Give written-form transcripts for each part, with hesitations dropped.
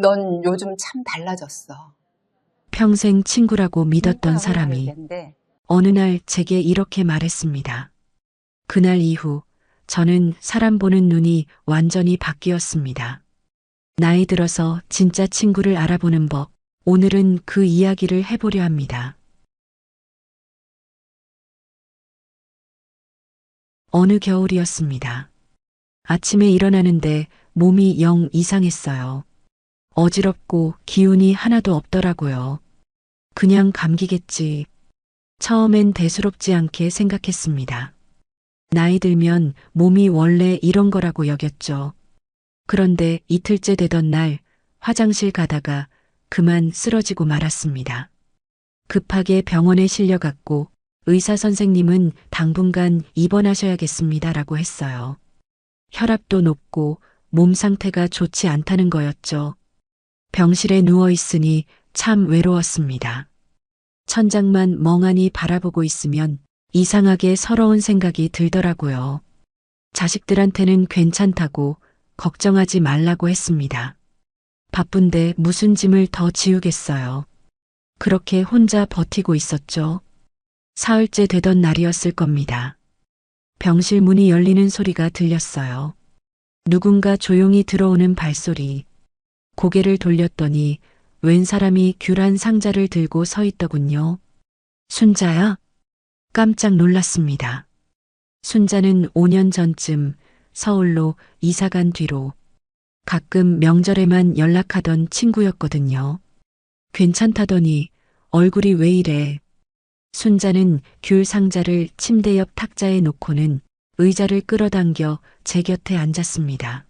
넌 요즘 참 달라졌어. 평생 친구라고 믿었던 누구랑은 사람이 다르겠는데. 어느 날 제게 이렇게 말했습니다. 그날 이후 저는 사람 보는 눈이 완전히 바뀌었습니다. 나이 들어서 진짜 친구를 알아보는 법, 오늘은 그 이야기를 해보려 합니다. 어느 겨울이었습니다. 아침에 일어나는데 몸이 영 이상했어요. 어지럽고 기운이 하나도 없더라고요. 그냥 감기겠지. 처음엔 대수롭지 않게 생각했습니다. 나이 들면 몸이 원래 이런 거라고 여겼죠. 그런데 이틀째 되던 날 화장실 가다가 그만 쓰러지고 말았습니다. 급하게 병원에 실려갔고 의사 선생님은 당분간 입원하셔야겠습니다라고 했어요. 혈압도 높고 몸 상태가 좋지 않다는 거였죠. 병실에 누워 있으니 참 외로웠습니다. 천장만 멍하니 바라보고 있으면 이상하게 서러운 생각이 들더라고요. 자식들한테는 괜찮다고 걱정하지 말라고 했습니다. 바쁜데 무슨 짐을 더 지우겠어요. 그렇게 혼자 버티고 있었죠. 사흘째 되던 날이었을 겁니다. 병실 문이 열리는 소리가 들렸어요. 누군가 조용히 들어오는 발소리. 고개를 돌렸더니 웬 사람이 귤한 상자를 들고 서 있더군요. 순자야? 깜짝 놀랐습니다. 순자는 5년 전쯤 서울로 이사간 뒤로 가끔 명절에만 연락하던 친구였거든요. 괜찮다더니 얼굴이 왜 이래? 순자는 귤 상자를 침대 옆 탁자에 놓고는 의자를 끌어당겨 제 곁에 앉았습니다.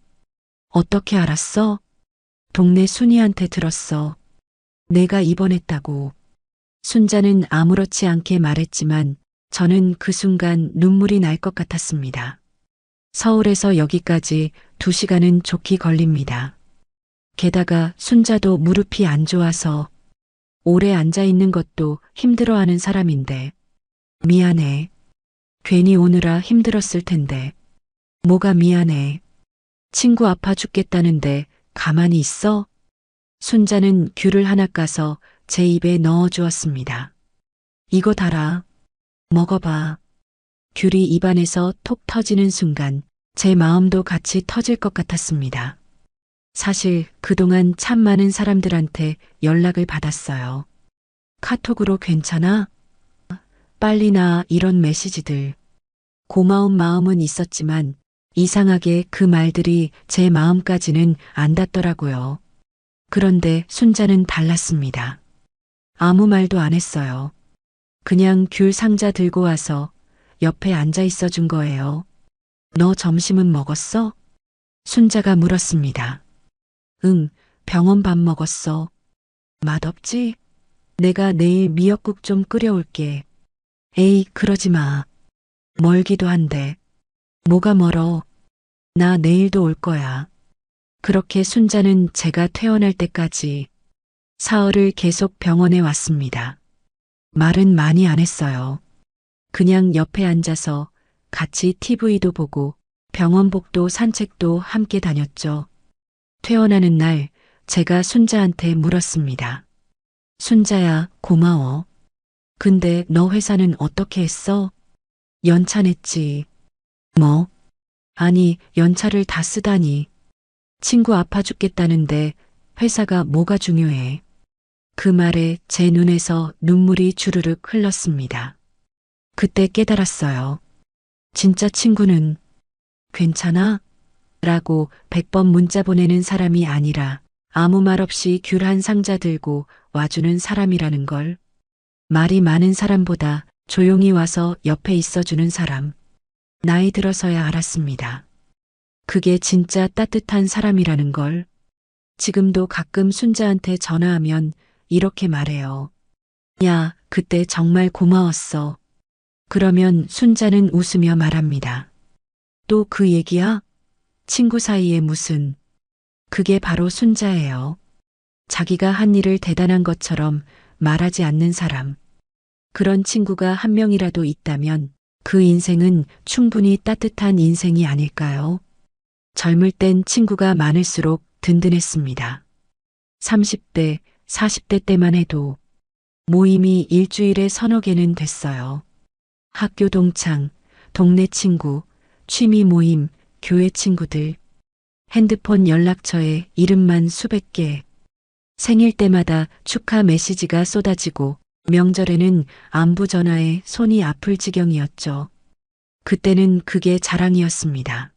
어떻게 알았어? 동네 순이한테 들었어. 내가 입원했다고. 순자는 아무렇지 않게 말했지만 저는 그 순간 눈물이 날 것 같았습니다. 서울에서 여기까지 2시간은 좋게 걸립니다. 게다가 순자도 무릎이 안 좋아서 오래 앉아 있는 것도 힘들어하는 사람인데 미안해. 괜히 오느라 힘들었을 텐데. 뭐가 미안해. 친구 아파 죽겠다는데 가만히 있어? 순자는 귤을 하나 까서 제 입에 넣어 주었습니다. 이거 달아. 먹어봐. 귤이 입안에서 톡 터지는 순간 제 마음도 같이 터질 것 같았습니다. 사실 그동안 참 많은 사람들한테 연락을 받았어요. 카톡으로 괜찮아? 빨리 나 이런 메시지들. 고마운 마음은 있었지만 이상하게 그 말들이 제 마음까지는 안 닿더라고요. 그런데 순자는 달랐습니다. 아무 말도 안 했어요. 그냥 귤 상자 들고 와서 옆에 앉아 있어 준 거예요. 너 점심은 먹었어? 순자가 물었습니다. 응, 병원 밥 먹었어. 맛없지? 내가 내일 미역국 좀 끓여올게. 에이, 그러지 마. 멀기도 한데. 뭐가 멀어? 나 내일도 올 거야. 그렇게 순자는 제가 퇴원할 때까지 사흘을 계속 병원에 왔습니다. 말은 많이 안 했어요. 그냥 옆에 앉아서 같이 TV도 보고 병원복도 산책도 함께 다녔죠. 퇴원하는 날 제가 순자한테 물었습니다. 순자야, 고마워. 근데 너 회사는 어떻게 했어? 연차 냈지. 뭐? 아니, 연차를 다 쓰다니. 친구 아파 죽겠다는데 회사가 뭐가 중요해. 그 말에 제 눈에서 눈물이 주르륵 흘렀습니다. 그때 깨달았어요. 진짜 친구는 괜찮아? 라고 100번 문자 보내는 사람이 아니라 아무 말 없이 귤 한 상자 들고 와주는 사람이라는 걸. 말이 많은 사람보다 조용히 와서 옆에 있어주는 사람. 나이 들어서야 알았습니다. 그게 진짜 따뜻한 사람이라는 걸. 지금도 가끔 순자한테 전화하면 이렇게 말해요. 야, 그때 정말 고마웠어. 그러면 순자는 웃으며 말합니다. 또 그 얘기야? 친구 사이에 무슨. 그게 바로 순자예요. 자기가 한 일을 대단한 것처럼 말하지 않는 사람. 그런 친구가 한 명이라도 있다면 그 인생은 충분히 따뜻한 인생이 아닐까요? 젊을 땐 친구가 많을수록 든든했습니다. 30대, 40대 때만 해도 모임이 일주일에 서너 개는 됐어요. 학교 동창, 동네 친구, 취미 모임, 교회 친구들, 핸드폰 연락처에 이름만 수백 개. 생일 때마다 축하 메시지가 쏟아지고 명절에는 안부 전화에 손이 아플 지경이었죠. 그때는 그게 자랑이었습니다.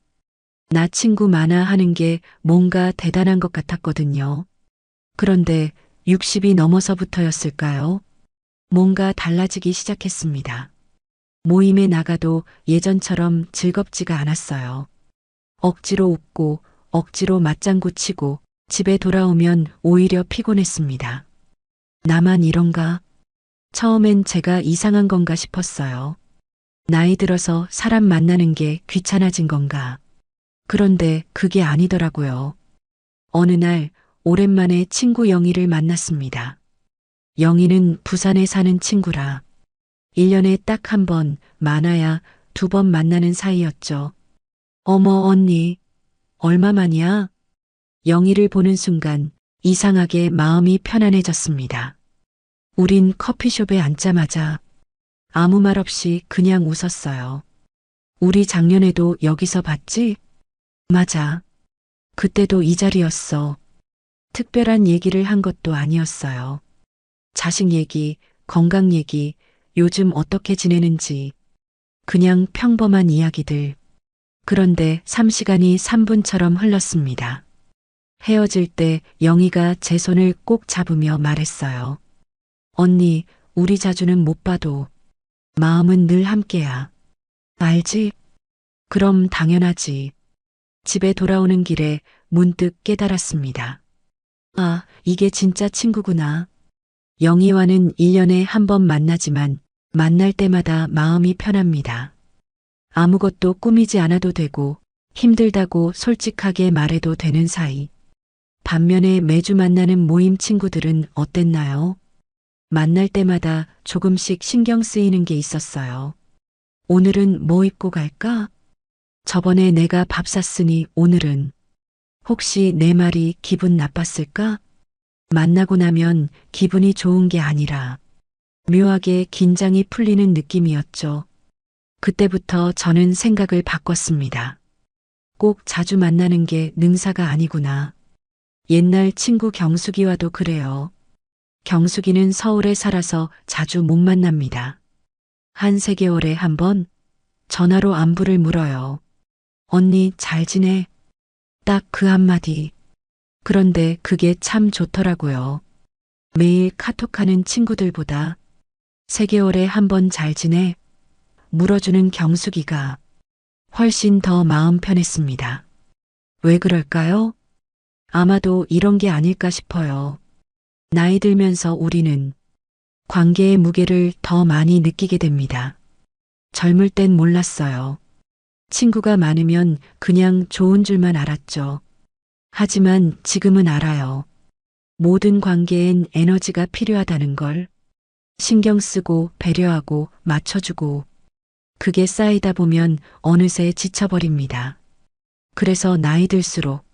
나 친구 많아 하는 게 뭔가 대단한 것 같았거든요. 그런데 60이 넘어서부터였을까요? 뭔가 달라지기 시작했습니다. 모임에 나가도 예전처럼 즐겁지가 않았어요. 억지로 웃고 억지로 맞장구 치고 집에 돌아오면 오히려 피곤했습니다. 나만 이런가? 처음엔 제가 이상한 건가 싶었어요. 나이 들어서 사람 만나는 게 귀찮아진 건가? 그런데 그게 아니더라고요. 어느 날 오랜만에 친구 영희를 만났습니다. 영희는 부산에 사는 친구라 1년에 딱 한 번, 많아야 2번 만나는 사이였죠. 어머 언니, 얼마만이야? 영희를 보는 순간 이상하게 마음이 편안해졌습니다. 우린 커피숍에 앉자마자 아무 말 없이 그냥 웃었어요. 우리 작년에도 여기서 봤지? 맞아. 그때도 이 자리였어. 특별한 얘기를 한 것도 아니었어요. 자식 얘기, 건강 얘기, 요즘 어떻게 지내는지. 그냥 평범한 이야기들. 그런데 3시간이 3분처럼 흘렀습니다. 헤어질 때 영희가 제 손을 꼭 잡으며 말했어요. 언니, 우리 자주는 못 봐도 마음은 늘 함께야. 알지? 그럼 당연하지. 집에 돌아오는 길에 문득 깨달았습니다. 아, 이게 진짜 친구구나. 영희와는 1년에 한 번 만나지만 만날 때마다 마음이 편합니다. 아무것도 꾸미지 않아도 되고 힘들다고 솔직하게 말해도 되는 사이. 반면에 매주 만나는 모임 친구들은 어땠나요? 만날 때마다 조금씩 신경 쓰이는 게 있었어요. 오늘은 뭐 입고 갈까? 저번에 내가 밥 샀으니 오늘은. 혹시 내 말이 기분 나빴을까? 만나고 나면 기분이 좋은 게 아니라 묘하게 긴장이 풀리는 느낌이었죠. 그때부터 저는 생각을 바꿨습니다. 꼭 자주 만나는 게 능사가 아니구나. 옛날 친구 경숙이와도 그래요. 경숙이는 서울에 살아서 자주 못 만납니다. 한 3개월에 한 번 전화로 안부를 물어요. 언니 잘 지내? 딱 그 한마디. 그런데 그게 참 좋더라고요. 매일 카톡하는 친구들보다 3개월에 한 번 잘 지내? 물어주는 경숙이가 훨씬 더 마음 편했습니다. 왜 그럴까요? 아마도 이런 게 아닐까 싶어요. 나이 들면서 우리는 관계의 무게를 더 많이 느끼게 됩니다. 젊을 땐 몰랐어요. 친구가 많으면 그냥 좋은 줄만 알았죠. 하지만 지금은 알아요. 모든 관계엔 에너지가 필요하다는 걸. 신경 쓰고 배려하고 맞춰주고 그게 쌓이다 보면 어느새 지쳐버립니다. 그래서 나이 들수록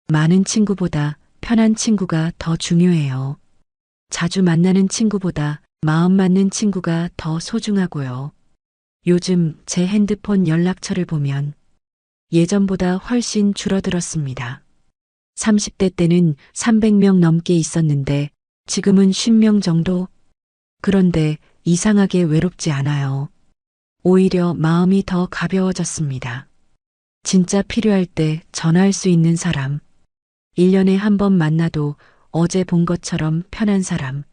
많은 친구보다 편한 친구가 더 중요해요. 자주 만나는 친구보다 마음 맞는 친구가 더 소중하고요. 요즘 제 핸드폰 연락처를 보면 예전보다 훨씬 줄어들었습니다. 30대 때는 300명 넘게 있었는데 지금은 50명 정도? 그런데 이상하게 외롭지 않아요. 오히려 마음이 더 가벼워졌습니다. 진짜 필요할 때 전화할 수 있는 사람. 1년에 한 번 만나도 어제 본 것처럼 편한 사람.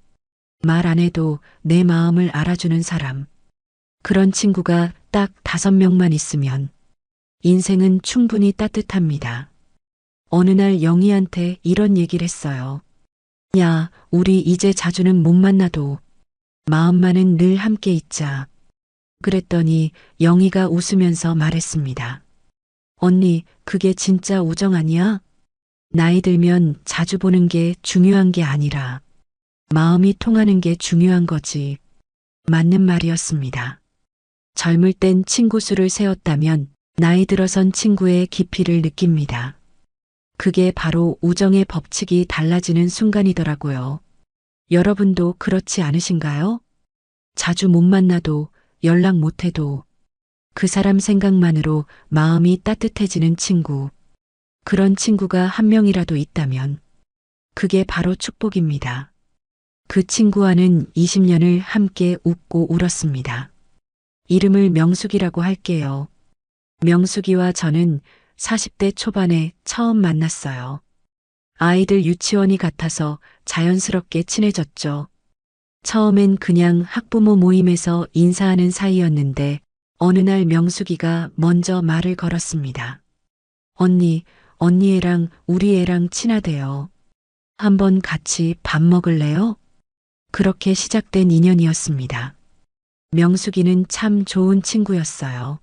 말 안 해도 내 마음을 알아주는 사람. 그런 친구가 딱 5명만 있으면 인생은 충분히 따뜻합니다. 어느 날 영희한테 이런 얘기를 했어요. 야, 우리 이제 자주는 못 만나도 마음만은 늘 함께 있자. 그랬더니 영희가 웃으면서 말했습니다. 언니, 그게 진짜 우정 아니야? 나이 들면 자주 보는 게 중요한 게 아니라 마음이 통하는 게 중요한 거지. 맞는 말이었습니다. 젊을 땐 친구 수를 세웠다면 나이 들어선 친구의 깊이를 느낍니다. 그게 바로 우정의 법칙이 달라지는 순간이더라고요. 여러분도 그렇지 않으신가요? 자주 못 만나도 연락 못 해도 그 사람 생각만으로 마음이 따뜻해지는 친구. 그런 친구가 한 명이라도 있다면 그게 바로 축복입니다. 그 친구와는 20년을 함께 웃고 울었습니다. 이름을 명숙이라고 할게요. 명숙이와 저는 40대 초반에 처음 만났어요. 아이들 유치원이 같아서 자연스럽게 친해졌죠. 처음엔 그냥 학부모 모임에서 인사하는 사이였는데 어느 날 명숙이가 먼저 말을 걸었습니다. 언니 애랑 우리 애랑 친하대요. 한번 같이 밥 먹을래요? 그렇게 시작된 인연이었습니다. 명숙이는 참 좋은 친구였어요.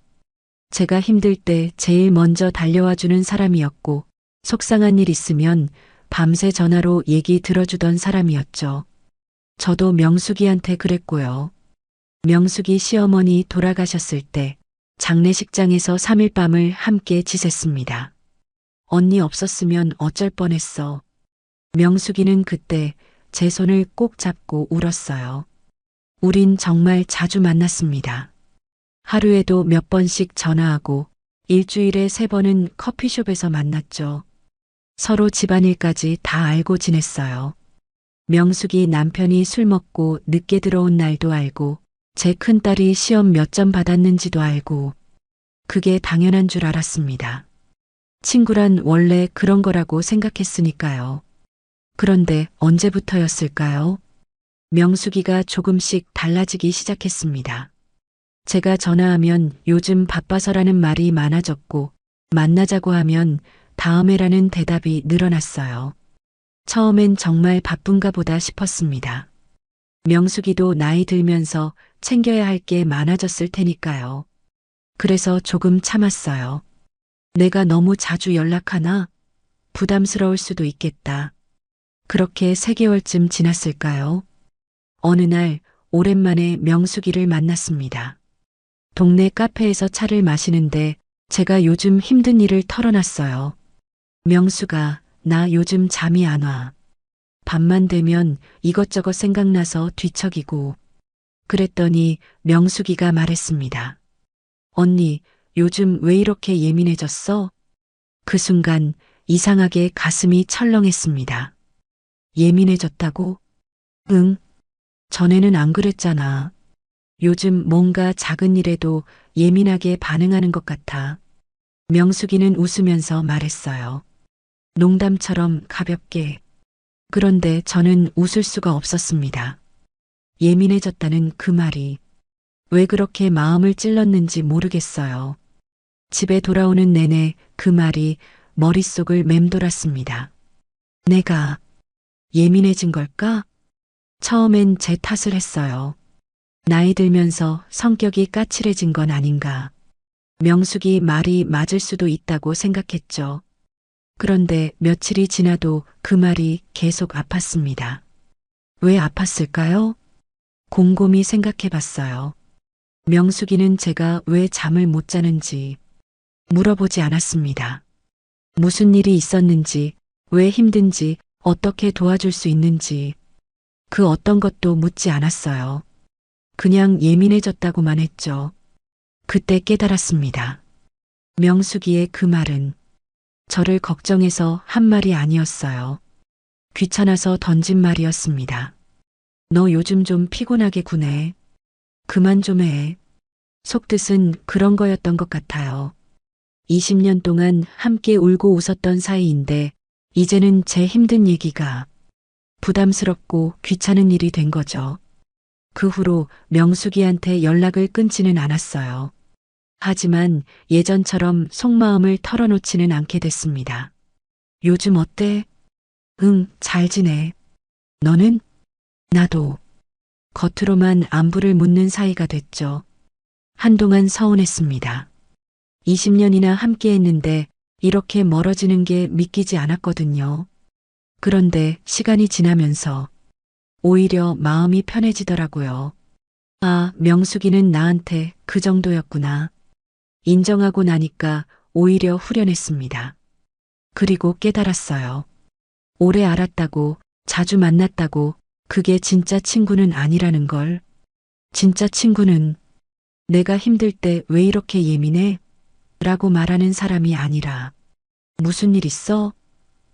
제가 힘들 때 제일 먼저 달려와 주는 사람이었고, 속상한 일 있으면 밤새 전화로 얘기 들어주던 사람이었죠. 저도 명숙이한테 그랬고요. 명숙이 시어머니 돌아가셨을 때 장례식장에서 3일 밤을 함께 지샜습니다. 언니 없었으면 어쩔 뻔했어. 명숙이는 그때 제 손을 꼭 잡고 울었어요. 우린 정말 자주 만났습니다. 하루에도 몇 번씩 전화하고 일주일에 3번은 커피숍에서 만났죠. 서로 집안일까지 다 알고 지냈어요. 명숙이 남편이 술 먹고 늦게 들어온 날도 알고 제 큰딸이 시험 몇 점 받았는지도 알고 그게 당연한 줄 알았습니다. 친구란 원래 그런 거라고 생각했으니까요. 그런데 언제부터였을까요? 명숙이가 조금씩 달라지기 시작했습니다. 제가 전화하면 요즘 바빠서라는 말이 많아졌고 만나자고 하면 다음에라는 대답이 늘어났어요. 처음엔 정말 바쁜가 보다 싶었습니다. 명숙이도 나이 들면서 챙겨야 할 게 많아졌을 테니까요. 그래서 조금 참았어요. 내가 너무 자주 연락하나? 부담스러울 수도 있겠다. 그렇게 3개월쯤 지났을까요? 어느 날 오랜만에 명숙이를 만났습니다. 동네 카페에서 차를 마시는데 제가 요즘 힘든 일을 털어놨어요. 명숙아, 나 요즘 잠이 안 와. 밤만 되면 이것저것 생각나서 뒤척이고. 그랬더니 명숙이가 말했습니다. 언니, 요즘 왜 이렇게 예민해졌어? 그 순간 이상하게 가슴이 철렁했습니다. 예민해졌다고? 응. 전에는 안 그랬잖아. 요즘 뭔가 작은 일에도 예민하게 반응하는 것 같아. 명숙이는 웃으면서 말했어요. 농담처럼 가볍게. 그런데 저는 웃을 수가 없었습니다. 예민해졌다는 그 말이 왜 그렇게 마음을 찔렀는지 모르겠어요. 집에 돌아오는 내내 그 말이 머릿속을 맴돌았습니다. 내가 예민해진 걸까? 처음엔 제 탓을 했어요. 나이 들면서 성격이 까칠해진 건 아닌가. 명숙이 말이 맞을 수도 있다고 생각했죠. 그런데 며칠이 지나도 그 말이 계속 아팠습니다. 왜 아팠을까요? 곰곰이 생각해 봤어요. 명숙이는 제가 왜 잠을 못 자는지 물어보지 않았습니다. 무슨 일이 있었는지, 왜 힘든지, 어떻게 도와줄 수 있는지 그 어떤 것도 묻지 않았어요. 그냥 예민해졌다고만 했죠. 그때 깨달았습니다. 명숙이의 그 말은 저를 걱정해서 한 말이 아니었어요. 귀찮아서 던진 말이었습니다. 너 요즘 좀 피곤하게 구네. 그만 좀 해. 속뜻은 그런 거였던 것 같아요. 20년 동안 함께 울고 웃었던 사이인데 이제는 제 힘든 얘기가 부담스럽고 귀찮은 일이 된 거죠. 그 후로 명숙이한테 연락을 끊지는 않았어요. 하지만 예전처럼 속마음을 털어놓지는 않게 됐습니다. 요즘 어때? 응, 잘 지내. 너는? 나도. 겉으로만 안부를 묻는 사이가 됐죠. 한동안 서운했습니다. 20년이나 함께 했는데 이렇게 멀어지는 게 믿기지 않았거든요. 그런데 시간이 지나면서 오히려 마음이 편해지더라고요. 아, 명숙이는 나한테 그 정도였구나. 인정하고 나니까 오히려 후련했습니다. 그리고 깨달았어요. 오래 알았다고, 자주 만났다고, 그게 진짜 친구는 아니라는 걸. 진짜 친구는 내가 힘들 때 왜 이렇게 예민해? 라고 말하는 사람이 아니라 무슨 일 있어?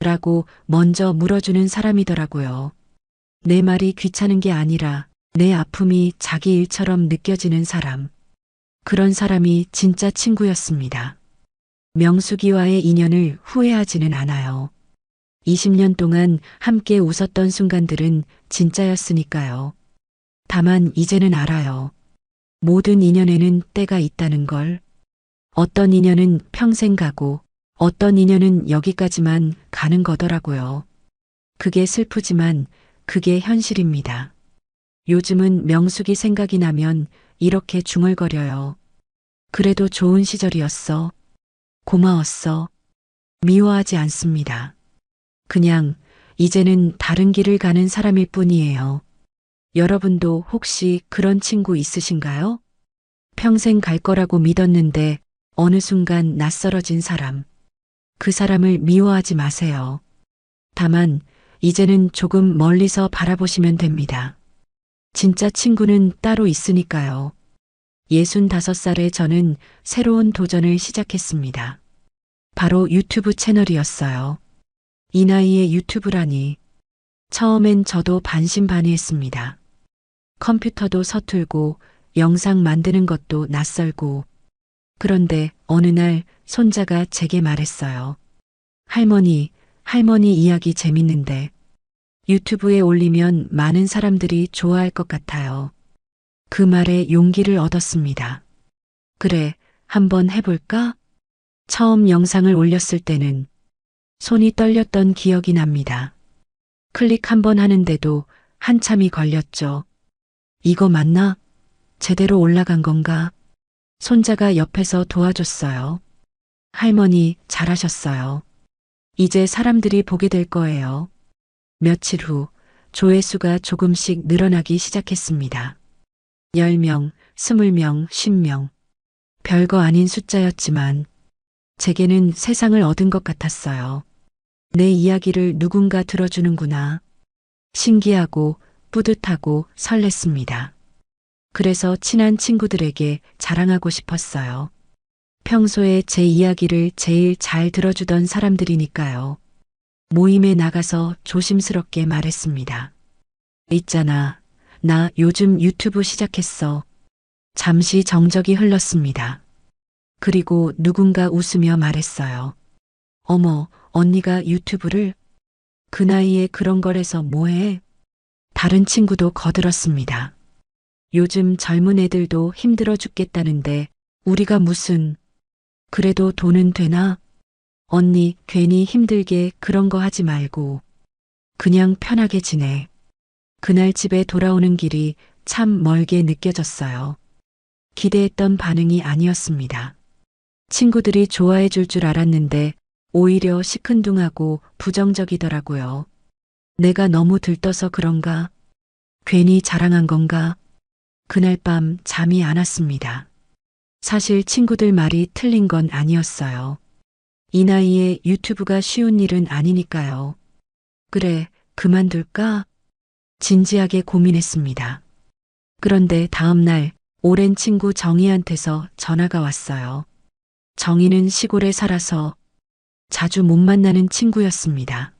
라고 먼저 물어주는 사람이더라고요. 내 말이 귀찮은 게 아니라 내 아픔이 자기 일처럼 느껴지는 사람. 그런 사람이 진짜 친구였습니다. 명숙이와의 인연을 후회하지는 않아요. 20년 동안 함께 웃었던 순간들은 진짜였으니까요. 다만 이제는 알아요. 모든 인연에는 때가 있다는 걸. 어떤 인연은 평생 가고 어떤 인연은 여기까지만 가는 거더라고요. 그게 슬프지만 그게 현실입니다. 요즘은 명숙이 생각이 나면 이렇게 중얼거려요. 그래도 좋은 시절이었어. 고마웠어. 미워하지 않습니다. 그냥 이제는 다른 길을 가는 사람일 뿐이에요. 여러분도 혹시 그런 친구 있으신가요? 평생 갈 거라고 믿었는데 어느 순간 낯설어진 사람. 그 사람을 미워하지 마세요. 다만 이제는 조금 멀리서 바라보시면 됩니다. 진짜 친구는 따로 있으니까요. 65살에 저는 새로운 도전을 시작했습니다. 바로 유튜브 채널이었어요. 이 나이에 유튜브라니. 처음엔 저도 반신반의했습니다. 컴퓨터도 서툴고 영상 만드는 것도 낯설고. 그런데 어느 날 손자가 제게 말했어요. 할머니 이야기 재밌는데 유튜브에 올리면 많은 사람들이 좋아할 것 같아요. 그 말에 용기를 얻었습니다. 그래, 한번 해볼까? 처음 영상을 올렸을 때는 손이 떨렸던 기억이 납니다. 클릭 한번 하는데도 한참이 걸렸죠. 이거 맞나? 제대로 올라간 건가? 손자가 옆에서 도와줬어요. 할머니, 잘하셨어요. 이제 사람들이 보게 될 거예요. 며칠 후 조회수가 조금씩 늘어나기 시작했습니다. 10명, 20명, 10명. 별거 아닌 숫자였지만 제게는 세상을 얻은 것 같았어요. 내 이야기를 누군가 들어주는구나. 신기하고 뿌듯하고 설렜습니다. 그래서 친한 친구들에게 자랑하고 싶었어요. 평소에 제 이야기를 제일 잘 들어주던 사람들이니까요. 모임에 나가서 조심스럽게 말했습니다. 있잖아, 나 요즘 유튜브 시작했어. 잠시 정적이 흘렀습니다. 그리고 누군가 웃으며 말했어요. 어머, 언니가 유튜브를? 그 나이에 그런 걸 해서 뭐해? 다른 친구도 거들었습니다. 요즘 젊은 애들도 힘들어 죽겠다는데 우리가 무슨. 그래도 돈은 되나? 언니 괜히 힘들게 그런 거 하지 말고 그냥 편하게 지내. 그날 집에 돌아오는 길이 참 멀게 느껴졌어요. 기대했던 반응이 아니었습니다. 친구들이 좋아해 줄 줄 알았는데 오히려 시큰둥하고 부정적이더라고요. 내가 너무 들떠서 그런가? 괜히 자랑한 건가? 그날 밤 잠이 안 왔습니다. 사실 친구들 말이 틀린 건 아니었어요. 이 나이에 유튜브가 쉬운 일은 아니니까요. 그래, 그만둘까? 진지하게 고민했습니다. 그런데 다음 날 오랜 친구 정희한테서 전화가 왔어요. 정희는 시골에 살아서 자주 못 만나는 친구였습니다.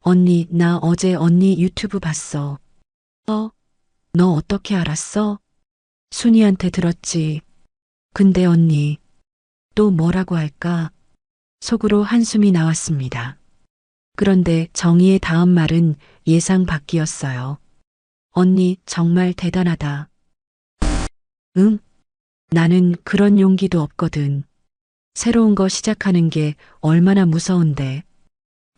언니, 나 어제 언니 유튜브 봤어. 너 어떻게 알았어? 순이한테 들었지. 근데 언니, 또 뭐라고 할까? 속으로 한숨이 나왔습니다. 그런데 정희의 다음 말은 예상 밖이었어요. 언니, 정말 대단하다. 응? 나는 그런 용기도 없거든. 새로운 거 시작하는 게 얼마나 무서운데.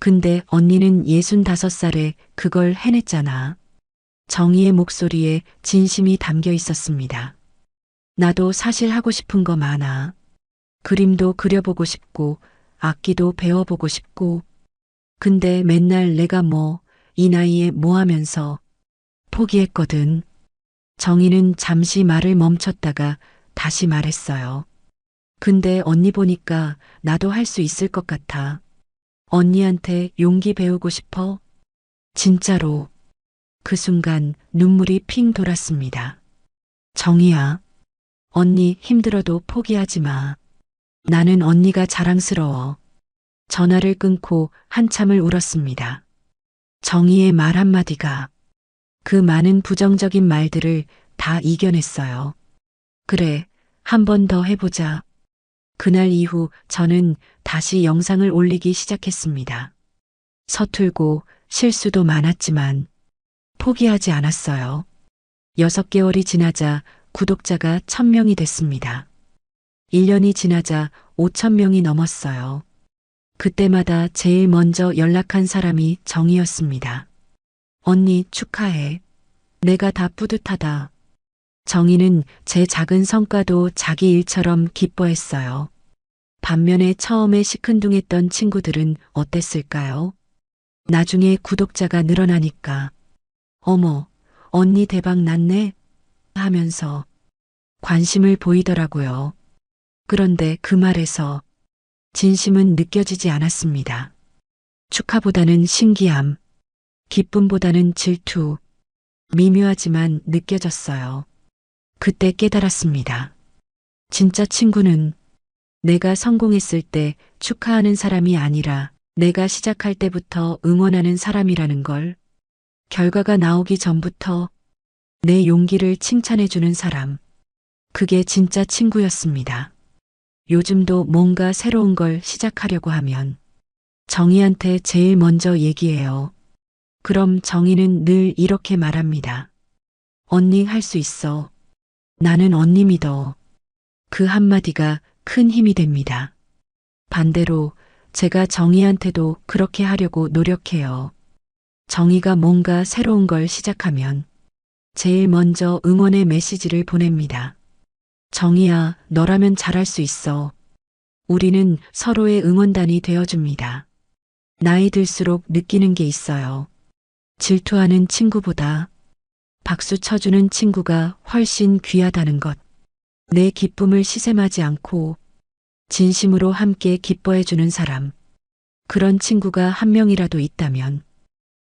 근데 언니는 65살에 그걸 해냈잖아. 정희의 목소리에 진심이 담겨 있었습니다. 나도 사실 하고 싶은 거 많아. 그림도 그려보고 싶고, 악기도 배워보고 싶고. 근데 맨날 내가 이 나이에 뭐 하면서 포기했거든. 정희는 잠시 말을 멈췄다가 다시 말했어요. 근데 언니 보니까 나도 할 수 있을 것 같아. 언니한테 용기 배우고 싶어? 진짜로. 그 순간 눈물이 핑 돌았습니다. 정희야, 언니 힘들어도 포기하지 마. 나는 언니가 자랑스러워. 전화를 끊고 한참을 울었습니다. 정희의 말 한마디가 그 많은 부정적인 말들을 다 이겨냈어요. 그래, 한 번 더 해보자. 그날 이후 저는 다시 영상을 올리기 시작했습니다. 서툴고 실수도 많았지만 포기하지 않았어요. 6개월이 지나자 구독자가 1000명이 됐습니다. 1년이 지나자 5000명이 넘었어요. 그때마다 제일 먼저 연락한 사람이 정희였습니다. 언니 축하해. 내가 다 뿌듯하다. 정희는 제 작은 성과도 자기 일처럼 기뻐했어요. 반면에 처음에 시큰둥했던 친구들은 어땠을까요? 나중에 구독자가 늘어나니까 어머, 언니 대박 났네 하면서 관심을 보이더라고요. 그런데 그 말에서 진심은 느껴지지 않았습니다. 축하보다는 신기함, 기쁨보다는 질투, 미묘하지만 느껴졌어요. 그때 깨달았습니다. 진짜 친구는 내가 성공했을 때 축하하는 사람이 아니라 내가 시작할 때부터 응원하는 사람이라는 걸, 결과가 나오기 전부터 내 용기를 칭찬해주는 사람, 그게 진짜 친구였습니다. 요즘도 뭔가 새로운 걸 시작하려고 하면 정희한테 제일 먼저 얘기해요. 그럼 정희는 늘 이렇게 말합니다. 언니 할 수 있어. 나는 언니 믿어. 그 한마디가 큰 힘이 됩니다. 반대로 제가 정희한테도 그렇게 하려고 노력해요. 정희가 뭔가 새로운 걸 시작하면 제일 먼저 응원의 메시지를 보냅니다. 정희야, 너라면 잘할 수 있어. 우리는 서로의 응원단이 되어줍니다. 나이 들수록 느끼는 게 있어요. 질투하는 친구보다 박수 쳐주는 친구가 훨씬 귀하다는 것. 내 기쁨을 시샘하지 않고 진심으로 함께 기뻐해주는 사람. 그런 친구가 한 명이라도 있다면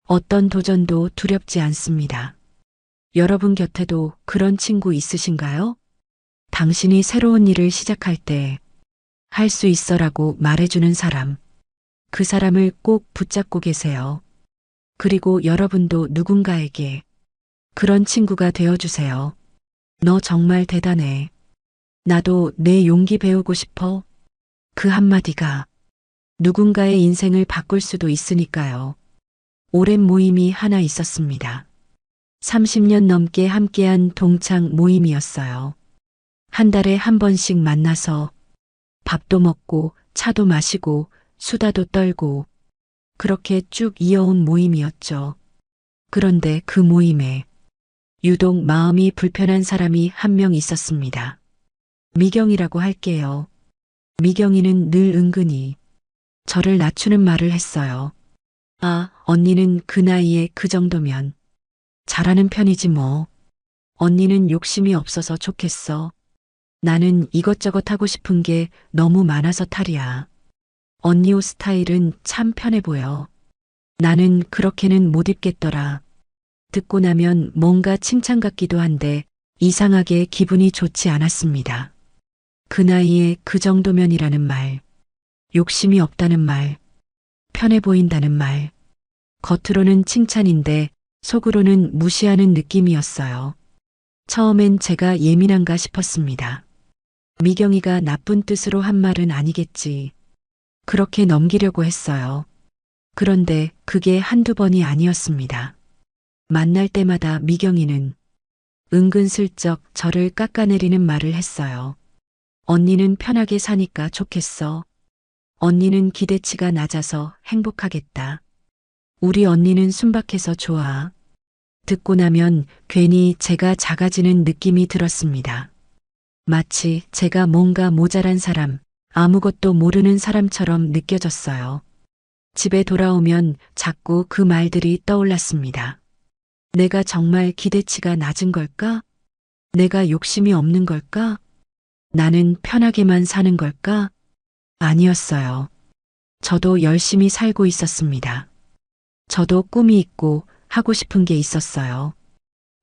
어떤 도전도 두렵지 않습니다. 여러분 곁에도 그런 친구 있으신가요? 당신이 새로운 일을 시작할 때 할 수 있어라고 말해주는 사람. 그 사람을 꼭 붙잡고 계세요. 그리고 여러분도 누군가에게 그런 친구가 되어주세요. 너 정말 대단해. 나도 내 용기 배우고 싶어. 그 한마디가 누군가의 인생을 바꿀 수도 있으니까요. 오랜 모임이 하나 있었습니다. 30년 넘게 함께한 동창 모임이었어요. 한 달에 한 번씩 만나서 밥도 먹고 차도 마시고 수다도 떨고 그렇게 쭉 이어온 모임이었죠. 그런데 그 모임에 유독 마음이 불편한 사람이 한 명 있었습니다. 미경이라고 할게요. 미경이는 늘 은근히 저를 낮추는 말을 했어요. 아, 언니는 그 나이에 그 정도면 잘하는 편이지 뭐. 언니는 욕심이 없어서 좋겠어. 나는 이것저것 하고 싶은 게 너무 많아서 탈이야. 언니 옷 스타일은 참 편해 보여. 나는 그렇게는 못 입겠더라. 듣고 나면 뭔가 칭찬 같기도 한데 이상하게 기분이 좋지 않았습니다. 그 나이에 그 정도면이라는 말, 욕심이 없다는 말, 편해 보인다는 말, 겉으로는 칭찬인데 속으로는 무시하는 느낌이었어요. 처음엔 제가 예민한가 싶었습니다. 미경이가 나쁜 뜻으로 한 말은 아니겠지. 그렇게 넘기려고 했어요. 그런데 그게 한두 번이 아니었습니다. 만날 때마다 미경이는 은근슬쩍 저를 깎아내리는 말을 했어요. 언니는 편하게 사니까 좋겠어. 언니는 기대치가 낮아서 행복하겠다. 우리 언니는 순박해서 좋아. 듣고 나면 괜히 제가 작아지는 느낌이 들었습니다. 마치 제가 뭔가 모자란 사람, 아무것도 모르는 사람처럼 느껴졌어요. 집에 돌아오면 자꾸 그 말들이 떠올랐습니다. 내가 정말 기대치가 낮은 걸까? 내가 욕심이 없는 걸까? 나는 편하게만 사는 걸까? 아니었어요. 저도 열심히 살고 있었습니다. 저도 꿈이 있고 하고 싶은 게 있었어요.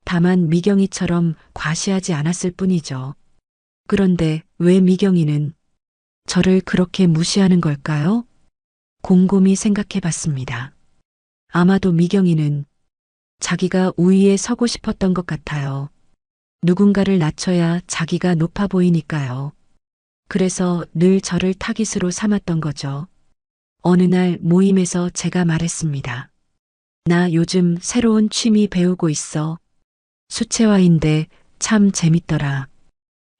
다만 미경이처럼 과시하지 않았을 뿐이죠. 그런데 왜 미경이는 저를 그렇게 무시하는 걸까요? 곰곰이 생각해 봤습니다. 아마도 미경이는 자기가 우위에 서고 싶었던 것 같아요. 누군가를 낮춰야 자기가 높아 보이니까요. 그래서 늘 저를 타깃으로 삼았던 거죠. 어느 날 모임에서 제가 말했습니다. 나 요즘 새로운 취미 배우고 있어. 수채화인데 참 재밌더라.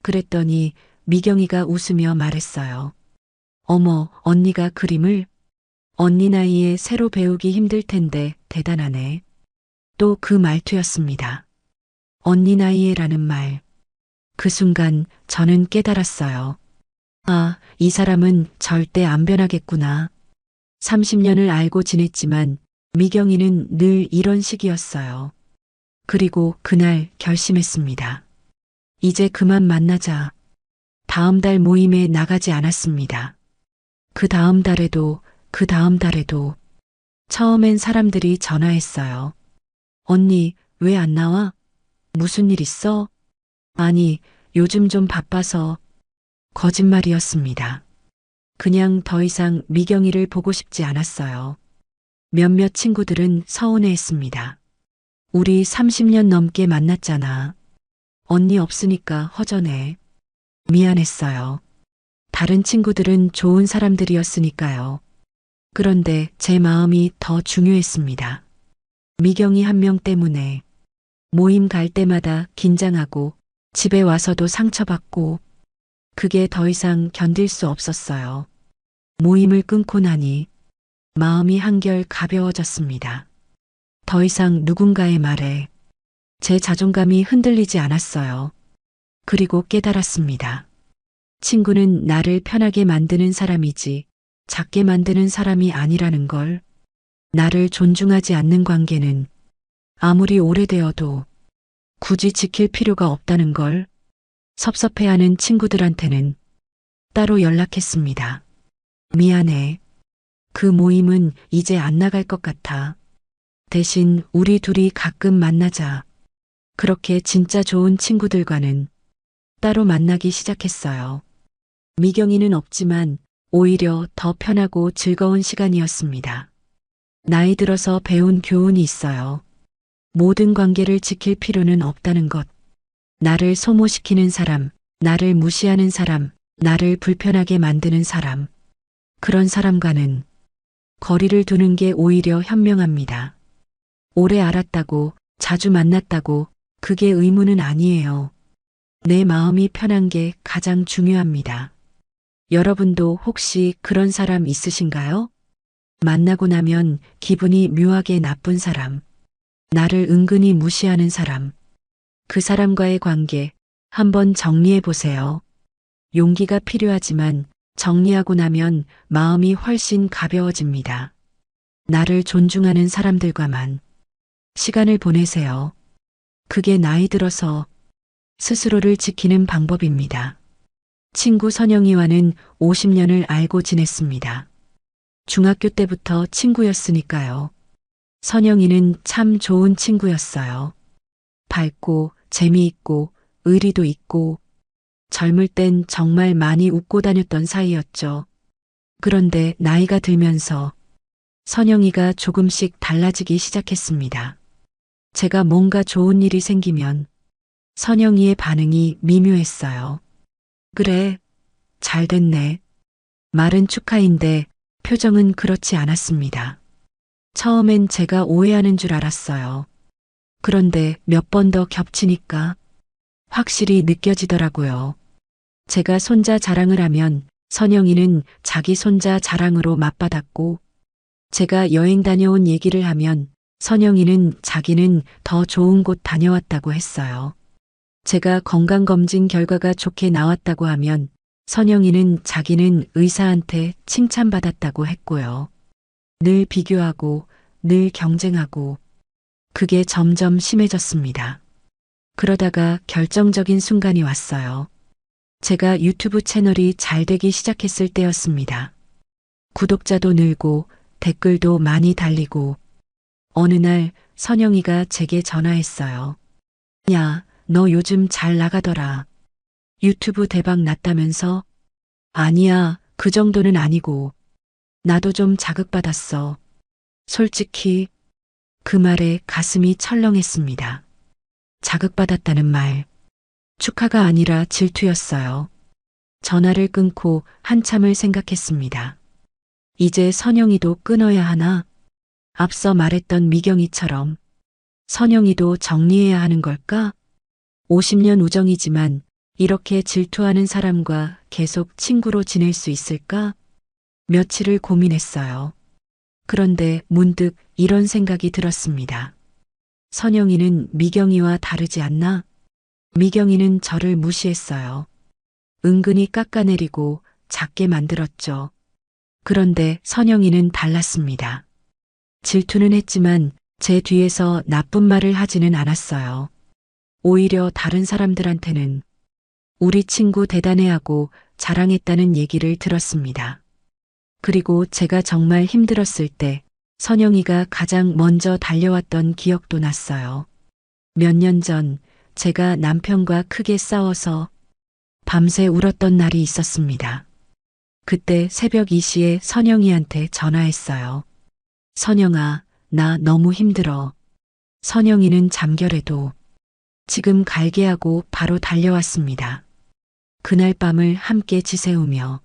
그랬더니 미경이가 웃으며 말했어요. 어머, 언니가 그림을? 언니 나이에 새로 배우기 힘들 텐데 대단하네. 또 그 말투였습니다. 언니 나이에라는 말. 그 순간 저는 깨달았어요. 아, 이 사람은 절대 안 변하겠구나. 30년을 알고 지냈지만 미경이는 늘 이런 식이었어요. 그리고 그날 결심했습니다. 이제 그만 만나자. 다음 달 모임에 나가지 않았습니다. 그 다음 달에도 그 다음 달에도 처음엔 사람들이 전화했어요. 언니, 왜 안 나와? 무슨 일 있어? 아니, 요즘 좀 바빠서. 거짓말이었습니다. 그냥 더 이상 미경이를 보고 싶지 않았어요. 몇몇 친구들은 서운해했습니다. 우리 30년 넘게 만났잖아. 언니 없으니까 허전해. 미안했어요. 다른 친구들은 좋은 사람들이었으니까요. 그런데 제 마음이 더 중요했습니다. 미경이 한 명 때문에 모임 갈 때마다 긴장하고 집에 와서도 상처받고 그게 더 이상 견딜 수 없었어요. 모임을 끊고 나니 마음이 한결 가벼워졌습니다. 더 이상 누군가의 말에 제 자존감이 흔들리지 않았어요. 그리고 깨달았습니다. 친구는 나를 편하게 만드는 사람이지 작게 만드는 사람이 아니라는 걸. 나를 존중하지 않는 관계는 아무리 오래되어도 굳이 지킬 필요가 없다는 걸. 섭섭해하는 친구들한테는 따로 연락했습니다. 미안해. 그 모임은 이제 안 나갈 것 같아. 대신 우리 둘이 가끔 만나자. 그렇게 진짜 좋은 친구들과는 따로 만나기 시작했어요. 미경이는 없지만 오히려 더 편하고 즐거운 시간이었습니다. 나이 들어서 배운 교훈이 있어요. 모든 관계를 지킬 필요는 없다는 것. 나를 소모시키는 사람, 나를 무시하는 사람, 나를 불편하게 만드는 사람. 그런 사람과는 거리를 두는 게 오히려 현명합니다. 오래 알았다고, 자주 만났다고, 그게 의무는 아니에요. 내 마음이 편한 게 가장 중요합니다. 여러분도 혹시 그런 사람 있으신가요? 만나고 나면 기분이 묘하게 나쁜 사람, 나를 은근히 무시하는 사람, 그 사람과의 관계 한번 정리해 보세요. 용기가 필요하지만 정리하고 나면 마음이 훨씬 가벼워집니다. 나를 존중하는 사람들과만 시간을 보내세요. 그게 나이 들어서 스스로를 지키는 방법입니다. 친구 선영이와는 50년을 알고 지냈습니다. 중학교 때부터 친구였으니까요. 선영이는 참 좋은 친구였어요. 밝고 재미있고 의리도 있고 젊을 땐 정말 많이 웃고 다녔던 사이였죠. 그런데 나이가 들면서 선영이가 조금씩 달라지기 시작했습니다. 제가 뭔가 좋은 일이 생기면 선영이의 반응이 미묘했어요. 그래, 잘 됐네. 말은 축하인데 표정은 그렇지 않았습니다. 처음엔 제가 오해하는 줄 알았어요. 그런데 몇 번 더 겹치니까 확실히 느껴지더라고요. 제가 손자 자랑을 하면 선영이는 자기 손자 자랑으로 맞받았고, 제가 여행 다녀온 얘기를 하면 선영이는 자기는 더 좋은 곳 다녀왔다고 했어요. 제가 건강검진 결과가 좋게 나왔다고 하면 선영이는 자기는 의사한테 칭찬받았다고 했고요. 늘 비교하고 늘 경쟁하고 그게 점점 심해졌습니다. 그러다가 결정적인 순간이 왔어요. 제가 유튜브 채널이 잘 되기 시작했을 때였습니다. 구독자도 늘고 댓글도 많이 달리고 어느 날 선영이가 제게 전화했어요. 야, 너 요즘 잘 나가더라. 유튜브 대박 났다면서? 아니야, 그 정도는 아니고. 나도 좀 자극받았어. 솔직히 그 말에 가슴이 철렁했습니다. 자극받았다는 말. 축하가 아니라 질투였어요. 전화를 끊고 한참을 생각했습니다. 이제 선영이도 끊어야 하나? 앞서 말했던 미경이처럼 선영이도 정리해야 하는 걸까? 50년 우정이지만 이렇게 질투하는 사람과 계속 친구로 지낼 수 있을까? 며칠을 고민했어요. 그런데 문득 이런 생각이 들었습니다. 선영이는 미경이와 다르지 않나? 미경이는 저를 무시했어요. 은근히 깎아내리고 작게 만들었죠. 그런데 선영이는 달랐습니다. 질투는 했지만 제 뒤에서 나쁜 말을 하지는 않았어요. 오히려 다른 사람들한테는 우리 친구 대단해하고 자랑했다는 얘기를 들었습니다. 그리고 제가 정말 힘들었을 때 선영이가 가장 먼저 달려왔던 기억도 났어요. 몇 년 전 제가 남편과 크게 싸워서 밤새 울었던 날이 있었습니다. 그때 새벽 2시에 선영이한테 전화했어요. 선영아, 나 너무 힘들어. 선영이는 잠결에도 지금 갈게 하고 바로 달려왔습니다. 그날 밤을 함께 지새우며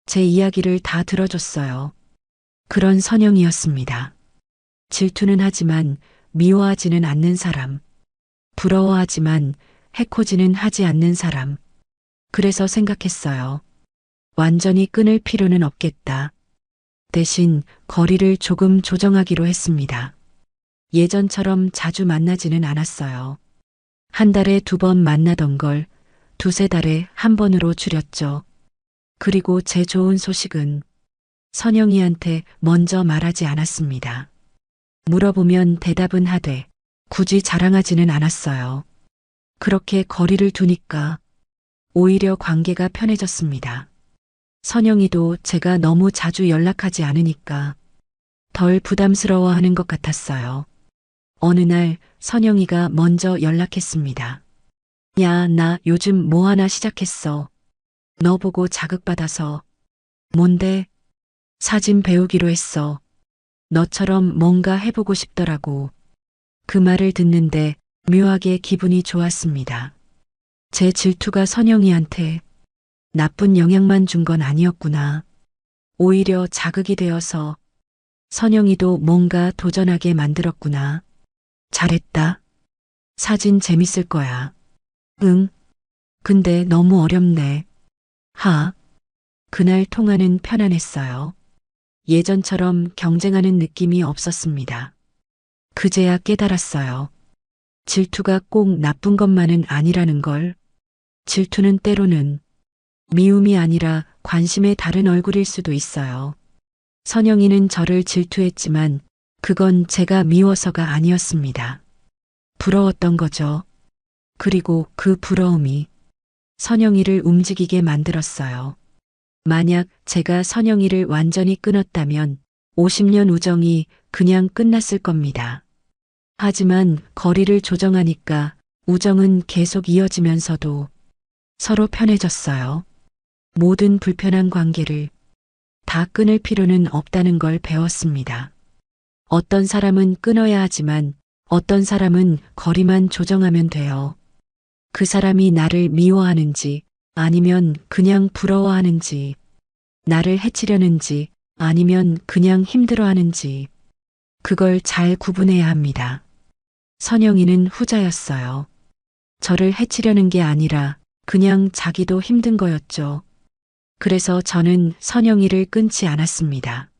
제 이야기를 다 들어줬어요. 그런 선영이었습니다. 질투는 하지만 미워하지는 않는 사람. 부러워하지만 해코지는 하지 않는 사람. 그래서 생각했어요. 완전히 끊을 필요는 없겠다. 대신 거리를 조금 조정하기로 했습니다. 예전처럼 자주 만나지는 않았어요. 한 달에 2번 만나던 걸 2~3달에 1번으로 줄였죠. 그리고 제 좋은 소식은 선영이한테 먼저 말하지 않았습니다. 물어보면 대답은 하되 굳이 자랑하지는 않았어요. 그렇게 거리를 두니까 오히려 관계가 편해졌습니다. 선영이도 제가 너무 자주 연락하지 않으니까 덜 부담스러워하는 것 같았어요. 어느 날 선영이가 먼저 연락했습니다. 야, 나 요즘 뭐 하나 시작했어. 너 보고 자극받아서. 뭔데? 사진 배우기로 했어. 너처럼 뭔가 해보고 싶더라고. 그 말을 듣는데 묘하게 기분이 좋았습니다. 제 질투가 선영이한테 나쁜 영향만 준 건 아니었구나. 오히려 자극이 되어서 선영이도 뭔가 도전하게 만들었구나. 잘했다. 사진 재밌을 거야. 응. 근데 너무 어렵네. 하. 그날 통화는 편안했어요. 예전처럼 경쟁하는 느낌이 없었습니다. 그제야 깨달았어요. 질투가 꼭 나쁜 것만은 아니라는 걸. 질투는 때로는 미움이 아니라 관심의 다른 얼굴일 수도 있어요. 선영이는 저를 질투했지만 그건 제가 미워서가 아니었습니다. 부러웠던 거죠. 그리고 그 부러움이 선영이를 움직이게 만들었어요. 만약 제가 선영이를 완전히 끊었다면 50년 우정이 그냥 끝났을 겁니다. 하지만 거리를 조정하니까 우정은 계속 이어지면서도 서로 편해졌어요. 모든 불편한 관계를 다 끊을 필요는 없다는 걸 배웠습니다. 어떤 사람은 끊어야 하지만 어떤 사람은 거리만 조정하면 돼요. 그 사람이 나를 미워하는지 아니면 그냥 부러워하는지, 나를 해치려는지 아니면 그냥 힘들어하는지, 그걸 잘 구분해야 합니다. 선영이는 후자였어요. 저를 해치려는 게 아니라 그냥 자기도 힘든 거였죠. 그래서 저는 선영이를 끊지 않았습니다.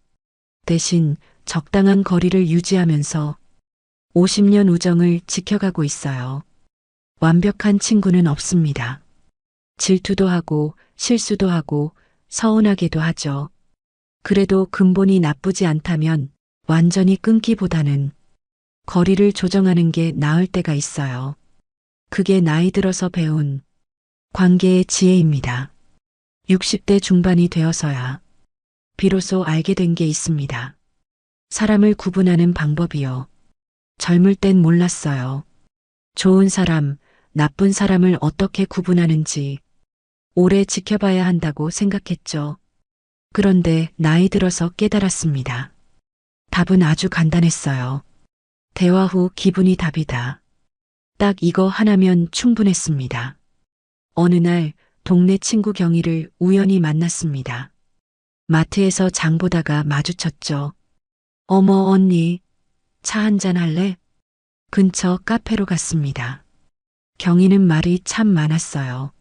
대신 적당한 거리를 유지하면서 50년 우정을 지켜가고 있어요. 완벽한 친구는 없습니다. 질투도 하고 실수도 하고 서운하게도 하죠. 그래도 근본이 나쁘지 않다면 완전히 끊기보다는 거리를 조정하는 게 나을 때가 있어요. 그게 나이 들어서 배운 관계의 지혜입니다. 60대 중반이 되어서야 비로소 알게 된 게 있습니다. 사람을 구분하는 방법이요. 젊을 땐 몰랐어요. 좋은 사람, 나쁜 사람을 어떻게 구분하는지 오래 지켜봐야 한다고 생각했죠. 그런데 나이 들어서 깨달았습니다. 답은 아주 간단했어요. 대화 후 기분이 답이다. 딱 이거 하나면 충분했습니다. 어느 날 동네 친구 경희를 우연히 만났습니다. 마트에서 장 보다가 마주쳤죠. 어머 언니, 차 한잔 할래? 근처 카페로 갔습니다. 경희는 말이 참 많았어요.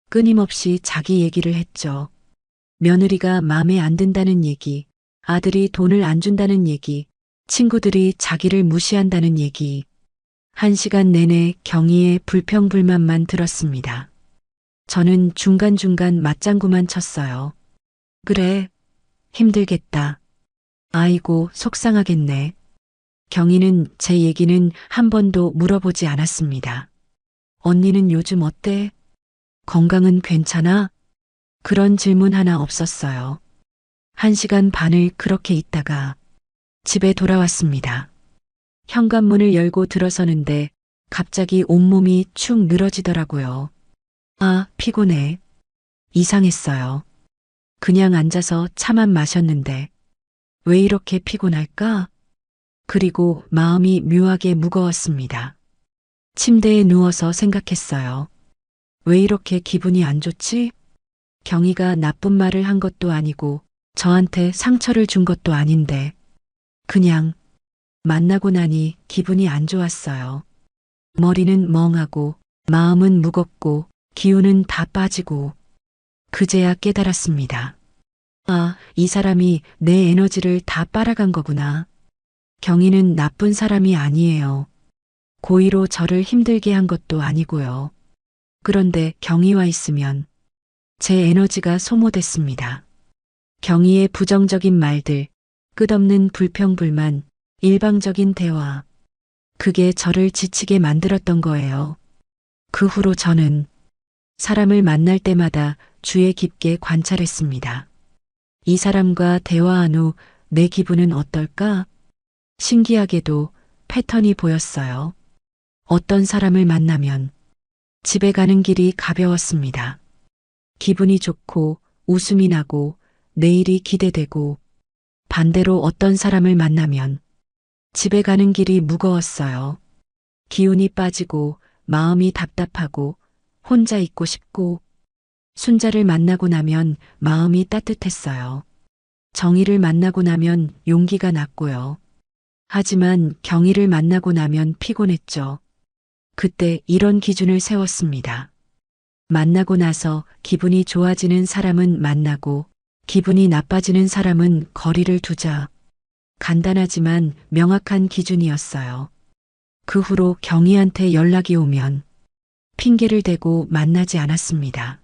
끊임없이 자기 얘기를 했죠. 며느리가 마음에 안 든다는 얘기, 아들이 돈을 안 준다는 얘기, 친구들이 자기를 무시한다는 얘기. 1시간 내내 경희의 불평불만만 들었습니다. 저는 중간중간 맞장구만 쳤어요. 그래, 힘들겠다. 아이고, 속상하겠네. 경희는 제 얘기는 한 번도 물어보지 않았습니다. 언니는 요즘 어때? 건강은 괜찮아? 그런 질문 하나 없었어요. 1시간 반을 그렇게 있다가 집에 돌아왔습니다. 현관문을 열고 들어서는데 갑자기 온몸이 축 늘어지더라고요. 아, 피곤해. 이상했어요. 그냥 앉아서 차만 마셨는데 왜 이렇게 피곤할까? 그리고 마음이 묘하게 무거웠습니다. 침대에 누워서 생각했어요. 왜 이렇게 기분이 안 좋지? 경희가 나쁜 말을 한 것도 아니고 저한테 상처를 준 것도 아닌데 그냥 만나고 나니 기분이 안 좋았어요. 머리는 멍하고 마음은 무겁고 기운은 다 빠지고 그제야 깨달았습니다. 아, 이 사람이 내 에너지를 다 빨아간 거구나. 경희는 나쁜 사람이 아니에요. 고의로 저를 힘들게 한 것도 아니고요. 그런데 경희와 있으면 제 에너지가 소모됐습니다. 경희의 부정적인 말들, 끝없는 불평불만, 일방적인 대화. 그게 저를 지치게 만들었던 거예요. 그 후로 저는 사람을 만날 때마다 주의 깊게 관찰했습니다. 이 사람과 대화한 후 내 기분은 어떨까? 신기하게도 패턴이 보였어요. 어떤 사람을 만나면 집에 가는 길이 가벼웠습니다. 기분이 좋고 웃음이 나고 내일이 기대되고 반대로 어떤 사람을 만나면 집에 가는 길이 무거웠어요. 기운이 빠지고 마음이 답답하고 혼자 있고 싶고 순자를 만나고 나면 마음이 따뜻했어요. 정의를 만나고 나면 용기가 났고요. 하지만 경희를 만나고 나면 피곤했죠. 그때 이런 기준을 세웠습니다. 만나고 나서 기분이 좋아지는 사람은 만나고 기분이 나빠지는 사람은 거리를 두자. 간단하지만 명확한 기준이었어요. 그 후로 경희한테 연락이 오면 핑계를 대고 만나지 않았습니다.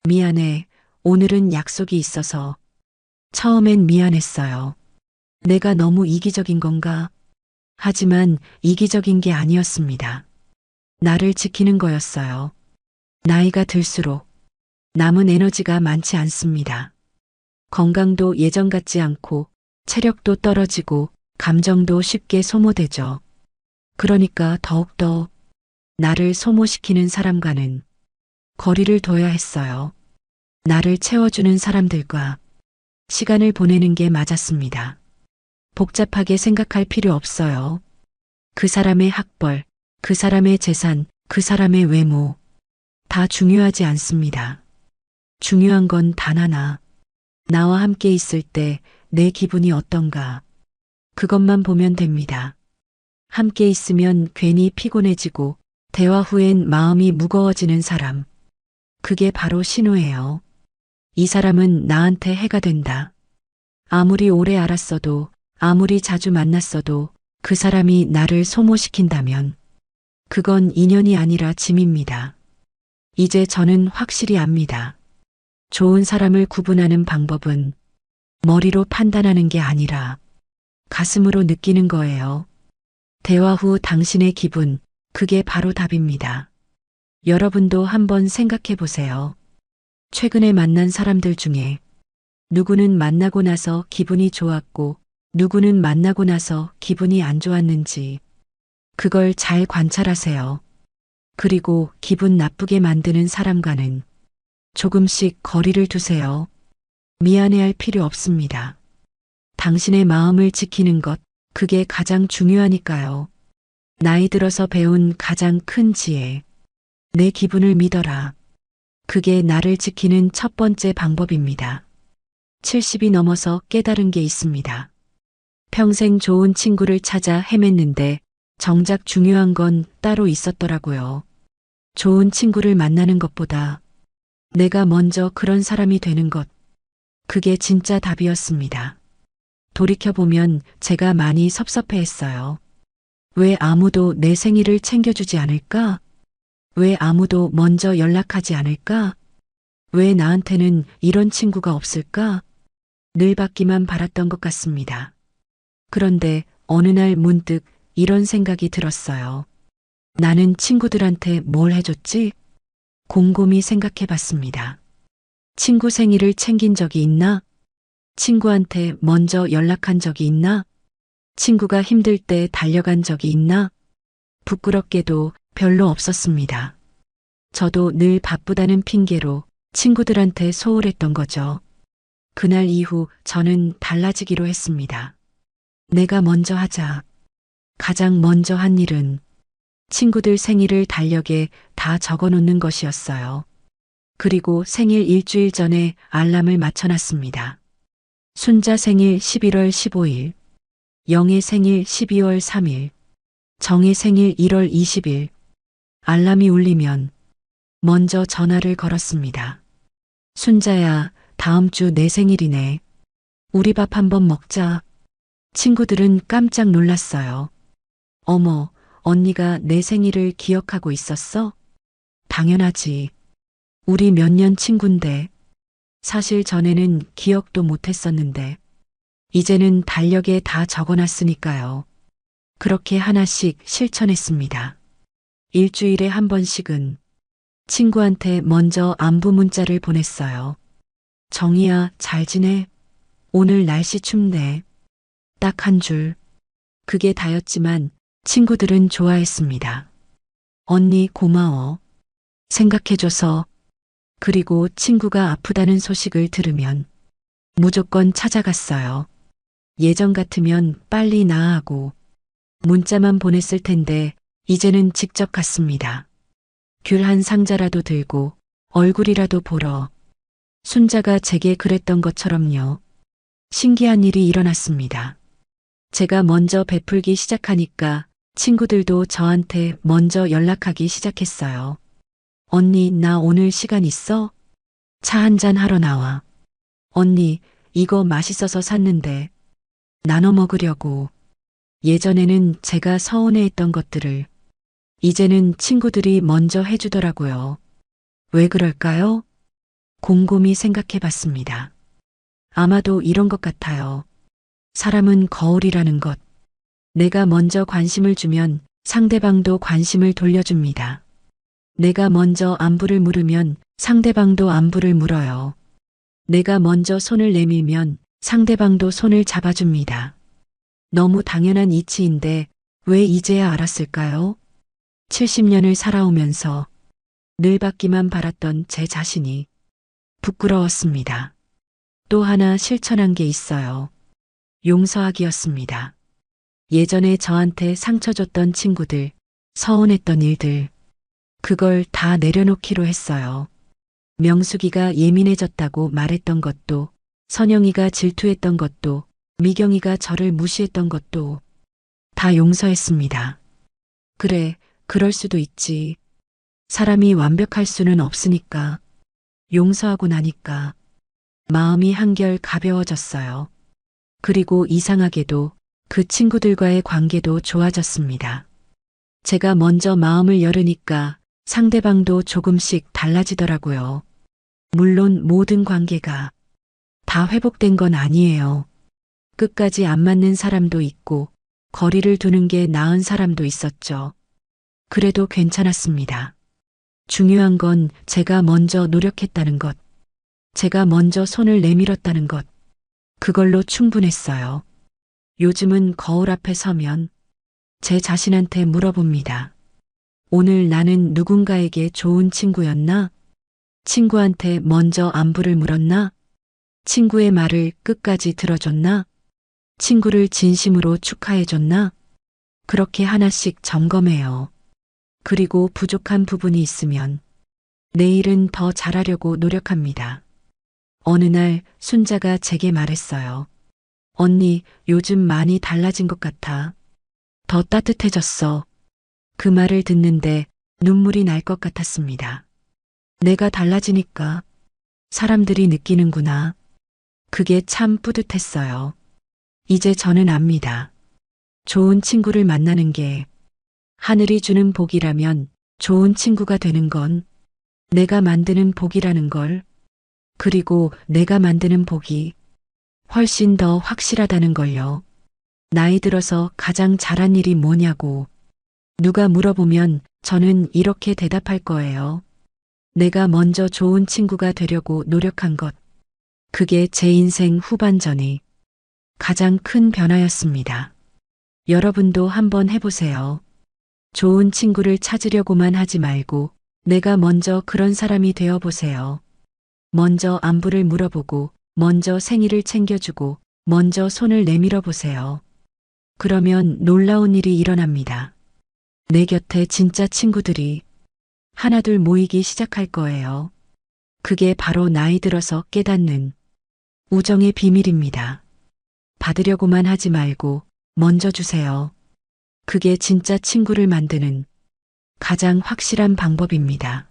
미안해. 오늘은 약속이 있어서. 처음엔 미안했어요. 내가 너무 이기적인 건가? 하지만 이기적인 게 아니었습니다. 나를 지키는 거였어요. 나이가 들수록 남은 에너지가 많지 않습니다. 건강도 예전 같지 않고 체력도 떨어지고 감정도 쉽게 소모되죠. 그러니까 더욱더 나를 소모시키는 사람과는 거리를 둬야 했어요. 나를 채워주는 사람들과 시간을 보내는 게 맞았습니다. 복잡하게 생각할 필요 없어요. 그 사람의 학벌, 그 사람의 재산, 그 사람의 외모 다 중요하지 않습니다. 중요한 건 단 하나. 나와 함께 있을 때 내 기분이 어떤가. 그것만 보면 됩니다. 함께 있으면 괜히 피곤해지고 대화 후엔 마음이 무거워지는 사람. 그게 바로 신호예요. 이 사람은 나한테 해가 된다. 아무리 오래 알았어도 아무리 자주 만났어도 그 사람이 나를 소모시킨다면 그건 인연이 아니라 짐입니다. 이제 저는 확실히 압니다. 좋은 사람을 구분하는 방법은 머리로 판단하는 게 아니라 가슴으로 느끼는 거예요. 대화 후 당신의 기분, 그게 바로 답입니다. 여러분도 한번 생각해 보세요. 최근에 만난 사람들 중에 누구는 만나고 나서 기분이 좋았고, 누구는 만나고 나서 기분이 안 좋았는지, 그걸 잘 관찰하세요. 그리고 기분 나쁘게 만드는 사람과는 조금씩 거리를 두세요. 미안해할 필요 없습니다. 당신의 마음을 지키는 것, 그게 가장 중요하니까요. 나이 들어서 배운 가장 큰 지혜. 내 기분을 믿어라. 그게 나를 지키는 첫 번째 방법입니다. 70이 넘어서 깨달은 게 있습니다. 평생 좋은 친구를 찾아 헤맸는데 정작 중요한 건 따로 있었더라고요. 좋은 친구를 만나는 것보다 내가 먼저 그런 사람이 되는 것. 그게 진짜 답이었습니다. 돌이켜보면 제가 많이 섭섭해했어요. 왜 아무도 내 생일을 챙겨주지 않을까? 왜 아무도 먼저 연락하지 않을까? 왜 나한테는 이런 친구가 없을까? 늘 받기만 바랐던 것 같습니다. 그런데 어느 날 문득 이런 생각이 들었어요. 나는 친구들한테 뭘 해줬지? 곰곰이 생각해 봤습니다. 친구 생일을 챙긴 적이 있나? 친구한테 먼저 연락한 적이 있나? 친구가 힘들 때 달려간 적이 있나? 부끄럽게도 별로 없었습니다. 저도 늘 바쁘다는 핑계로 친구들한테 소홀했던 거죠. 그날 이후 저는 달라지기로 했습니다. 내가 먼저 하자. 가장 먼저 한 일은 친구들 생일을 달력에 다 적어 놓는 것이었어요. 그리고 생일 일주일 전에 알람을 맞춰놨습니다. 순자 생일 11월 15일, 영의 생일 12월 3일, 정의 생일 1월 20일. 알람이 울리면 먼저 전화를 걸었습니다. 순자야, 다음 주 내 생일이네. 우리 밥 한번 먹자. 친구들은 깜짝 놀랐어요. 어머, 언니가 내 생일을 기억하고 있었어? 당연하지. 우리 몇 년 친군데. 사실 전에는 기억도 못했었는데. 이제는 달력에 다 적어놨으니까요. 그렇게 하나씩 실천했습니다. 일주일에 한 번씩은 친구한테 먼저 안부 문자를 보냈어요. 정희야, 잘 지내? 오늘 날씨 춥네. 딱 한 줄. 그게 다였지만 친구들은 좋아했습니다. 언니 고마워. 생각해줘서. 그리고 친구가 아프다는 소식을 들으면 무조건 찾아갔어요. 예전 같으면 빨리 나아하고 문자만 보냈을 텐데 이제는 직접 갔습니다. 귤 한 상자라도 들고 얼굴이라도 보러. 순자가 제게 그랬던 것처럼요. 신기한 일이 일어났습니다. 제가 먼저 베풀기 시작하니까 친구들도 저한테 먼저 연락하기 시작했어요. 언니, 나 오늘 시간 있어? 차 한잔 하러 나와. 언니, 이거 맛있어서 샀는데 나눠 먹으려고. 예전에는 제가 서운해했던 것들을 이제는 친구들이 먼저 해주더라고요. 왜 그럴까요? 곰곰이 생각해 봤습니다. 아마도 이런 것 같아요. 사람은 거울이라는 것. 내가 먼저 관심을 주면 상대방도 관심을 돌려줍니다. 내가 먼저 안부를 물으면 상대방도 안부를 물어요. 내가 먼저 손을 내밀면 상대방도 손을 잡아줍니다. 너무 당연한 이치인데 왜 이제야 알았을까요? 70년을 살아오면서 늘 받기만 바랐던 제 자신이 부끄러웠습니다. 또 하나 실천한 게 있어요. 용서하기였습니다. 예전에 저한테 상처 줬던 친구들, 서운했던 일들, 그걸 다 내려놓기로 했어요. 명숙이가 예민해졌다고 말했던 것도, 선영이가 질투했던 것도, 미경이가 저를 무시했던 것도 다 용서했습니다. 그래, 그럴 수도 있지. 사람이 완벽할 수는 없으니까. 용서하고 나니까 마음이 한결 가벼워졌어요. 그리고 이상하게도 그 친구들과의 관계도 좋아졌습니다. 제가 먼저 마음을 열으니까 상대방도 조금씩 달라지더라고요. 물론 모든 관계가 다 회복된 건 아니에요. 끝까지 안 맞는 사람도 있고 거리를 두는 게 나은 사람도 있었죠. 그래도 괜찮았습니다. 중요한 건 제가 먼저 노력했다는 것. 제가 먼저 손을 내밀었다는 것. 그걸로 충분했어요. 요즘은 거울 앞에 서면 제 자신한테 물어봅니다. 오늘 나는 누군가에게 좋은 친구였나? 친구한테 먼저 안부를 물었나? 친구의 말을 끝까지 들어줬나? 친구를 진심으로 축하해줬나? 그렇게 하나씩 점검해요. 그리고 부족한 부분이 있으면 내일은 더 잘하려고 노력합니다. 어느 날 순자가 제게 말했어요. 언니, 요즘 많이 달라진 것 같아. 더 따뜻해졌어. 그 말을 듣는데 눈물이 날 것 같았습니다. 내가 달라지니까 사람들이 느끼는구나. 그게 참 뿌듯했어요. 이제 저는 압니다. 좋은 친구를 만나는 게 하늘이 주는 복이라면 좋은 친구가 되는 건 내가 만드는 복이라는 걸, 그리고 내가 만드는 복이 훨씬 더 확실하다는 걸요. 나이 들어서 가장 잘한 일이 뭐냐고 누가 물어보면 저는 이렇게 대답할 거예요. 내가 먼저 좋은 친구가 되려고 노력한 것. 그게 제 인생 후반전이 가장 큰 변화였습니다. 여러분도 한번 해보세요. 좋은 친구를 찾으려고만 하지 말고 내가 먼저 그런 사람이 되어 보세요. 먼저 안부를 물어보고, 먼저 생일을 챙겨주고, 먼저 손을 내밀어 보세요. 그러면 놀라운 일이 일어납니다. 내 곁에 진짜 친구들이 하나둘 모이기 시작할 거예요. 그게 바로 나이 들어서 깨닫는 우정의 비밀입니다. 받으려고만 하지 말고 먼저 주세요. 그게 진짜 친구를 만드는 가장 확실한 방법입니다.